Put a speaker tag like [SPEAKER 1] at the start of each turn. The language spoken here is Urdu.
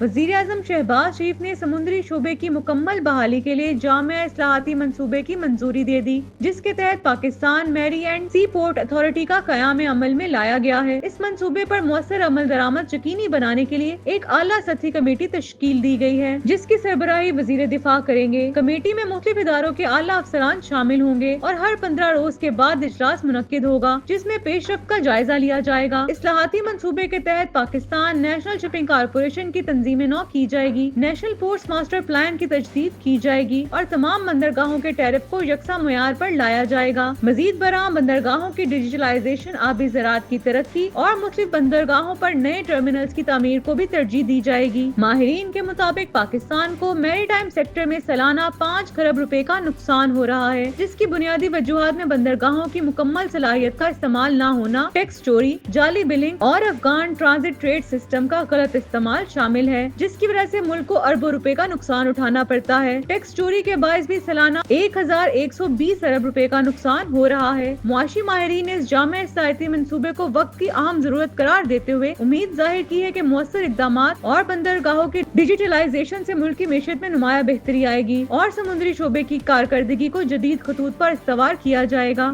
[SPEAKER 1] وزیر اعظم شہباز شریف نے سمندری شعبے کی مکمل بحالی کے لیے جامع اصلاحاتی منصوبے کی منظوری دے دی، جس کے تحت پاکستان میری اینڈ سی پورٹ اتھارٹی کا قیام عمل میں لایا گیا ہے۔ اس منصوبے پر مؤثر عمل درآمد یقینی بنانے کے لیے ایک اعلیٰ سطحی کمیٹی تشکیل دی گئی ہے، جس کی سربراہی وزیر دفاع کریں گے۔ کمیٹی میں مختلف اداروں کے اعلیٰ افسران شامل ہوں گے اور ہر 15 روز کے بعد اجلاس منعقد ہوگا، جس میں پیش رفت کا جائزہ لیا جائے گا۔ اصلاحاتی منصوبے کے تحت پاکستان نیشنل شپنگ کارپوریشن کی تنظیم نو کی جائے گی، نیشنل پورٹس ماسٹر پلان کی تجدید کی جائے گی اور تمام بندرگاہوں کے ٹیرف کو یکساں معیار پر لایا جائے گا۔ مزید برآں بندرگاہوں کی ڈیجیٹلائزیشن، آبی زراعت کی ترقی اور مختلف بندرگاہوں پر نئے ٹرمینلز کی تعمیر کو بھی ترجیح دی جائے گی۔ ماہرین کے مطابق پاکستان کو میری ٹائم سیکٹر میں سالانہ 5 کھرب روپے کا نقصان ہو رہا ہے، جس کی بنیادی وجوہات میں بندرگاہوں کی مکمل صلاحیت کا استعمال نہ ہونا، ٹیکس چوری، جعلی بلنگ اور افغان ٹرانزٹ ٹریڈ سسٹم کا غلط استعمال شامل ہے، جس کی وجہ سے ملک کو اربوں روپے کا نقصان اٹھانا پڑتا ہے۔ ٹیکس چوری کے باعث بھی سالانہ 1120 ارب روپے کا نقصان ہو رہا ہے۔ معاشی ماہرین نے اس جامع اصلاحاتی منصوبے کو وقت کی اہم ضرورت قرار دیتے ہوئے امید ظاہر کی ہے کہ مؤثر اقدامات اور بندرگاہوں کی ڈیجیٹلائزیشن سے ملک کی معیشت میں نمایاں بہتری آئے گی اور سمندری شعبے کی کارکردگی کو جدید خطوط پر استوار کیا جائے گا۔